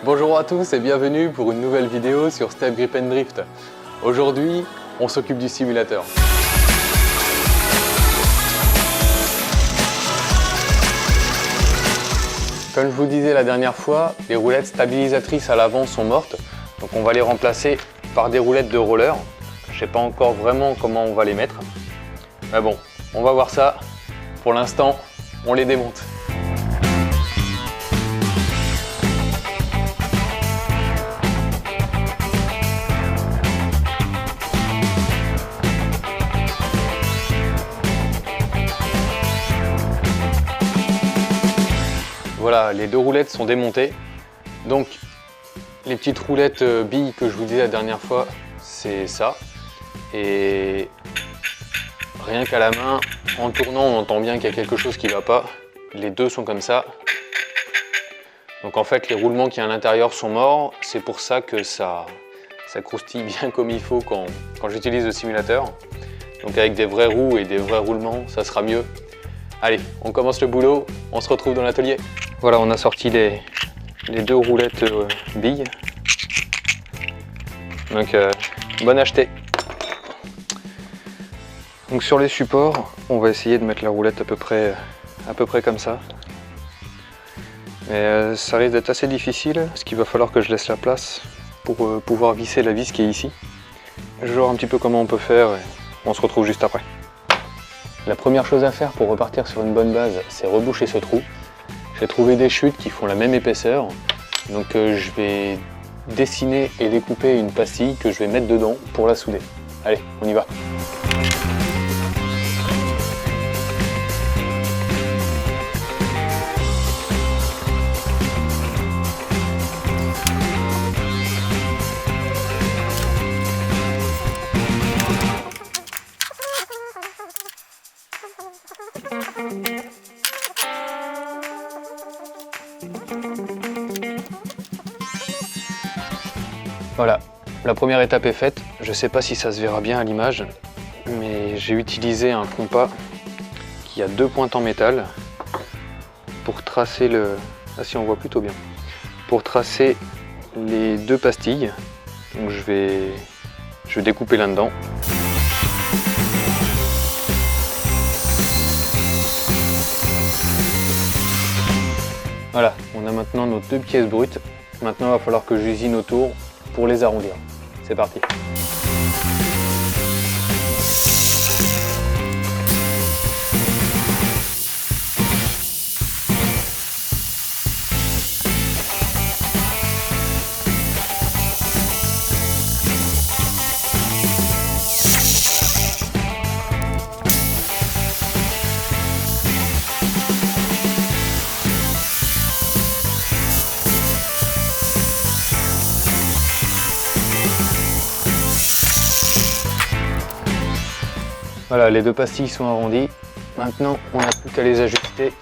Bonjour à tous et bienvenue pour une nouvelle vidéo sur Step Grip and Drift. Aujourd'hui, on s'occupe du simulateur. Comme je vous le disais la dernière fois, les roulettes stabilisatrices à l'avant sont mortes. Donc on va les remplacer par des roulettes de roller. Je ne sais pas encore vraiment comment on va les mettre. Mais bon, on va voir ça. Pour l'instant, on les démonte. Voilà, les deux roulettes sont démontées. Donc, les petites roulettes billes que je vous disais la dernière fois, c'est ça. Et rien qu'à la main, en tournant, on entend bien qu'il y a quelque chose qui ne va pas. Les deux sont comme ça. Donc en fait, les roulements qu'il y a à l'intérieur sont morts. C'est pour ça que ça croustille bien comme il faut quand j'utilise le simulateur. Donc avec des vraies roues et des vrais roulements, ça sera mieux. Allez, on commence le boulot, on se retrouve dans l'atelier. Voilà, on a sorti les deux roulettes billes. Donc, bonne achetée. Donc sur les supports, on va essayer de mettre la roulette à peu près comme ça. Mais ça risque d'être assez difficile, parce qu'il va falloir que je laisse la place pour pouvoir visser la vis qui est ici. Je vais voir un petit peu comment on peut faire et on se retrouve juste après. La première chose à faire pour repartir sur une bonne base, c'est reboucher ce trou. J'ai trouvé des chutes qui font la même épaisseur, donc je vais dessiner et découper une pastille que je vais mettre dedans pour la souder. Allez, on y va. Voilà, la première étape est faite. Je ne sais pas si ça se verra bien à l'image, mais j'ai utilisé un compas qui a deux pointes en métal pour tracer le... Ah si, on voit plutôt bien. Pour tracer les deux pastilles. Donc je vais découper là-dedans. Voilà, on a maintenant nos deux pièces brutes. Maintenant, il va falloir que j'usine autour pour les arrondir. C'est parti. Voilà, les deux pastilles sont arrondies. Maintenant, on n'a plus qu'à les ajuster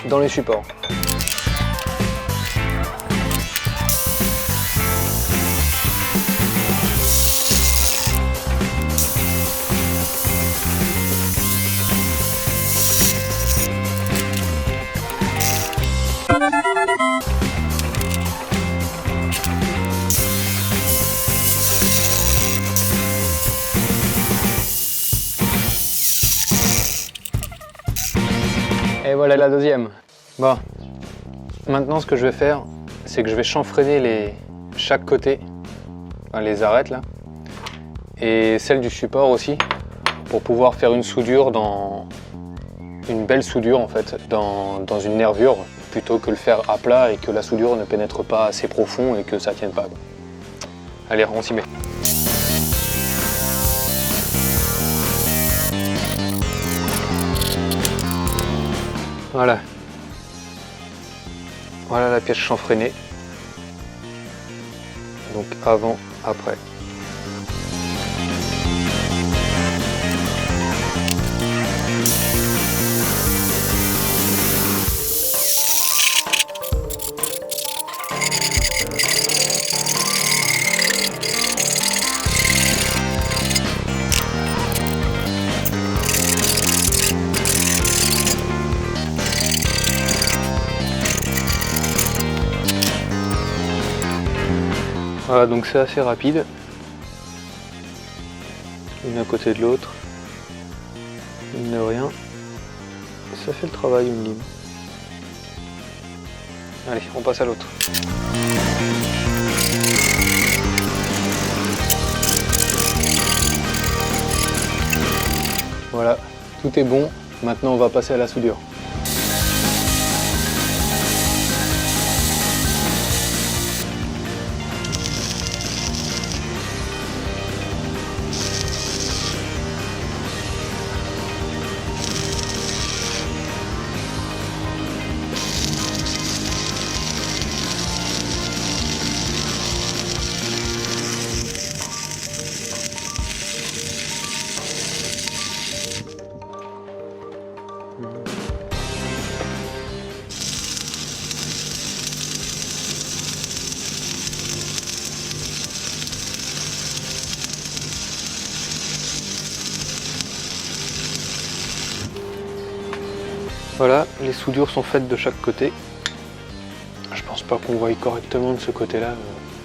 dans les supports. Et voilà la deuxième. Bon, maintenant ce que je vais faire, c'est que je vais chanfreiner chaque côté, enfin, les arêtes là, et celle du support aussi, pour pouvoir faire une soudure une belle soudure en fait, dans une nervure, plutôt que le faire à plat et que la soudure ne pénètre pas assez profond et que ça tienne pas. Allez, on s'y met. Voilà. Voilà la pièce chanfreinée. Donc avant, après. Voilà, donc c'est assez rapide. Une à côté de l'autre. Mine de rien. Ça fait le travail, une lime. Allez, on passe à l'autre. Voilà, tout est bon. Maintenant, on va passer à la soudure. Voilà, les soudures sont faites de chaque côté. Je pense pas qu'on voie correctement de ce côté-là.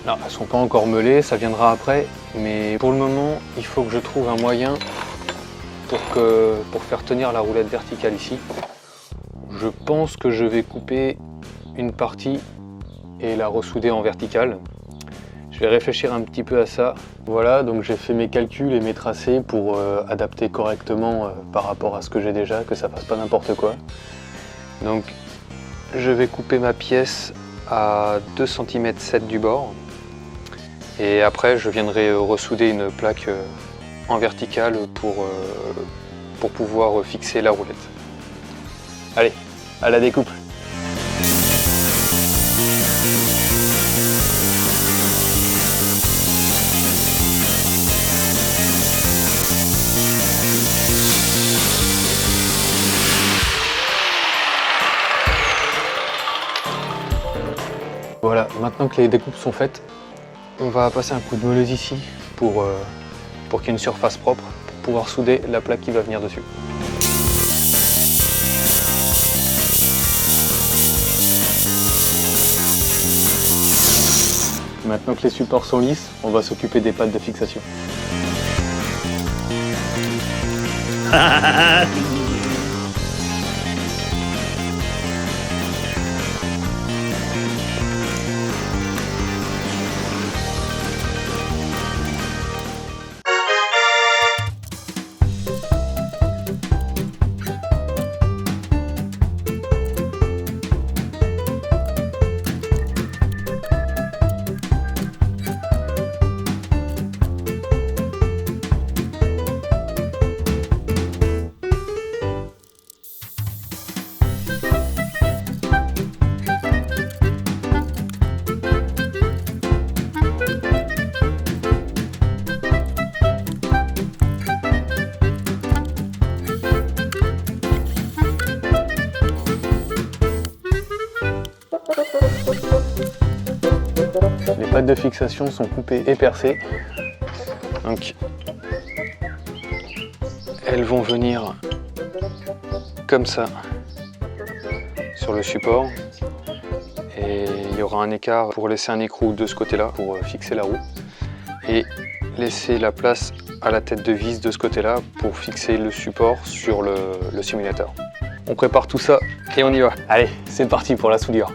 Non, elles sont pas encore meulées, ça viendra après. Mais pour le moment, il faut que je trouve un moyen pour faire tenir la roulette verticale ici. Je pense que je vais couper une partie et la ressouder en verticale. Je vais réfléchir un petit peu à ça. Voilà, donc j'ai fait mes calculs et mes tracés pour adapter correctement par rapport à ce que j'ai déjà, que ça fasse pas n'importe quoi. Donc je vais couper ma pièce à 2,7 cm du bord. Et après je viendrai ressouder une plaque en verticale pour pouvoir fixer la roulette. Allez, à la découpe. Voilà, maintenant que les découpes sont faites, on va passer un coup de meuleuse ici pour qu'il y ait une surface propre, pour pouvoir souder la plaque qui va venir dessus. Maintenant que les supports sont lisses, on va s'occuper des pattes de fixation. Les pattes de fixation sont coupées et percées. Donc elles vont venir comme ça sur le support. Et il y aura un écart pour laisser un écrou de ce côté-là pour fixer la roue. Et laisser la place à la tête de vis de ce côté-là pour fixer le support sur le simulateur. On prépare tout ça et on y va. Allez, c'est parti pour la soudure.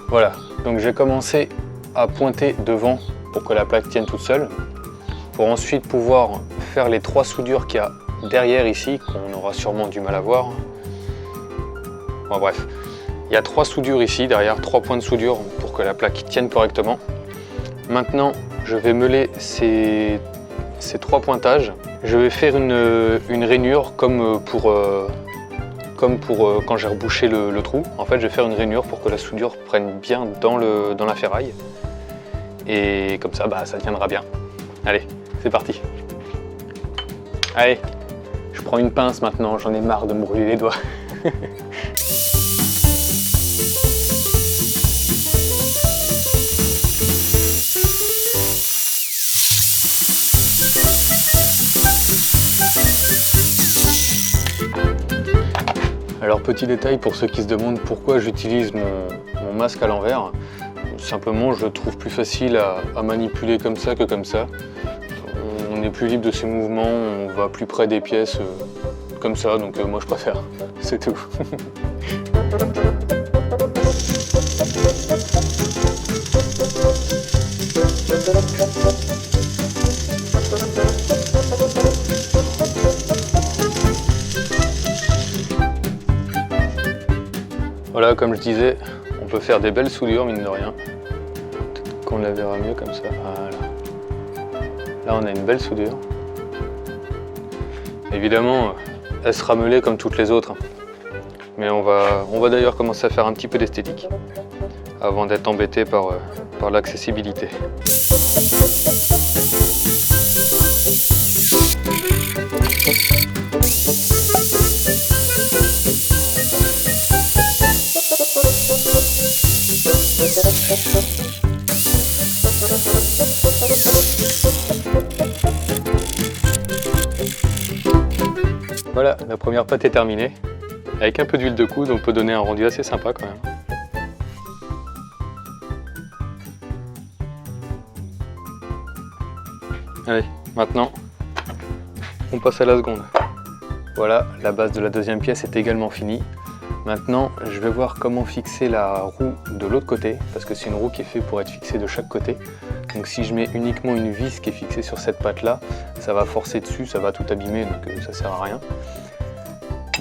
Voilà, donc j'ai commencé à pointer devant pour que la plaque tienne toute seule, pour ensuite pouvoir faire les 3 soudures qu'il y a derrière ici, qu'on aura sûrement du mal à voir. Bon, bref, il y a 3 soudures ici, derrière 3 points de soudure pour que la plaque tienne correctement. Maintenant, je vais meuler ces 3 pointages. Je vais faire une rainure comme pour quand j'ai rebouché le trou. En fait, je vais faire une rainure pour que la soudure prenne bien dans la ferraille. Et comme ça, ça tiendra bien. Allez, c'est parti. Allez, je je prends une pince maintenant, j'en ai marre de me brûler les doigts. Alors petit détail pour ceux qui se demandent pourquoi j'utilise mon masque à l'envers, simplement je le trouve plus facile à manipuler comme ça que comme ça. On est plus libre de ses mouvements, on va plus près des pièces comme ça, donc moi je préfère, c'est tout. Voilà, comme je disais, on peut faire des belles soudures, mine de rien. Peut-être qu'on la verra mieux comme ça. Voilà. Là, on a une belle soudure. Évidemment, elle sera meulée comme toutes les autres. Mais on va d'ailleurs commencer à faire un petit peu d'esthétique avant d'être embêté par l'accessibilité. Voilà, la première pâte est terminée. Avec un peu d'huile de coude, on peut donner un rendu assez sympa quand même. Allez, maintenant, on passe à la seconde. Voilà, la base de la deuxième pièce est également finie. Maintenant, je vais voir comment fixer la roue de l'autre côté, parce que c'est une roue qui est faite pour être fixée de chaque côté. Donc si je mets uniquement une vis qui est fixée sur cette patte-là, ça va forcer dessus, ça va tout abîmer, donc ça sert à rien.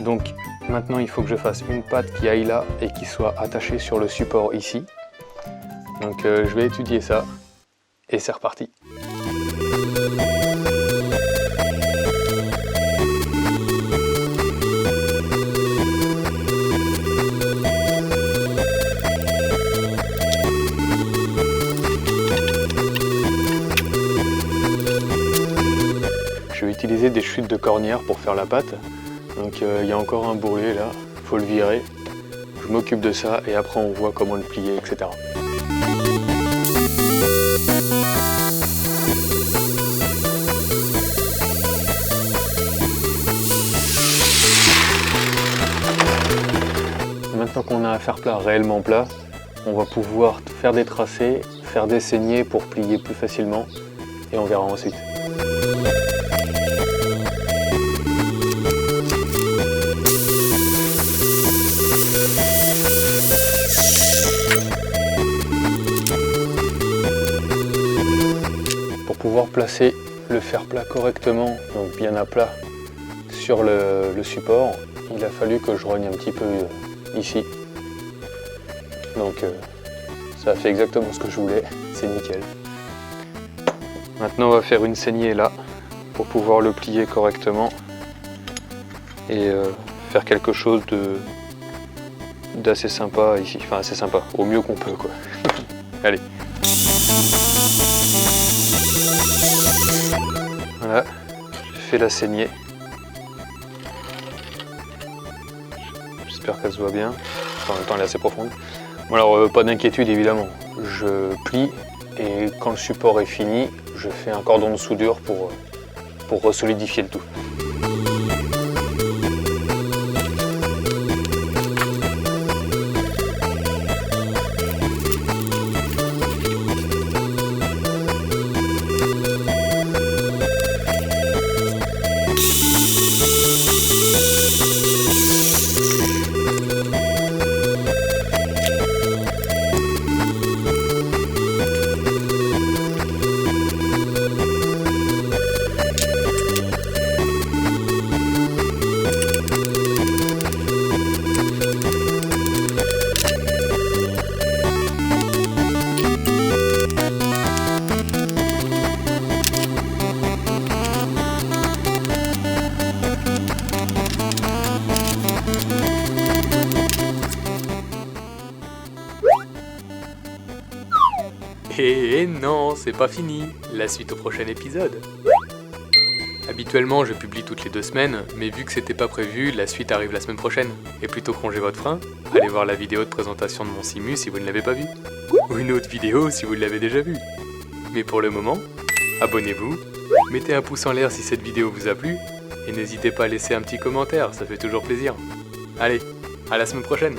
Donc maintenant, il faut que je fasse une patte qui aille là et qui soit attachée sur le support ici. Donc je vais étudier ça, et c'est reparti. Je vais utiliser des chutes de cornière pour faire la pâte. Donc il y a encore un bourrelet là, il faut le virer. Je m'occupe de ça et après on voit comment le plier, etc. Maintenant qu'on a un fer-plat réellement plat, on va pouvoir faire des tracés, faire des saignées pour plier plus facilement et on verra ensuite. Pour pouvoir placer le fer-plat correctement, donc bien à plat, sur le support, il a fallu que je rogne un petit peu ici. Donc ça a fait exactement ce que je voulais, c'est nickel. Maintenant on va faire une saignée là pour pouvoir le plier correctement et faire quelque chose d'assez sympa ici, enfin assez sympa, au mieux qu'on peut quoi. Allez. Voilà, j'ai fait la saignée. J'espère qu'elle se voit bien. En même temps, elle est assez profonde. Bon, alors, pas d'inquiétude évidemment. Je plie et quand le support est fini, je fais un cordon de soudure pour resolidifier le tout. Et non, c'est pas fini. La suite au prochain épisode. Habituellement, je publie toutes les 2 semaines, mais vu que c'était pas prévu, la suite arrive la semaine prochaine. Et plutôt que ronger votre frein, allez voir la vidéo de présentation de mon Simu si vous ne l'avez pas vue. Ou une autre vidéo si vous l'avez déjà vue. Mais pour le moment, abonnez-vous, mettez un pouce en l'air si cette vidéo vous a plu, et n'hésitez pas à laisser un petit commentaire, ça fait toujours plaisir. Allez, à la semaine prochaine!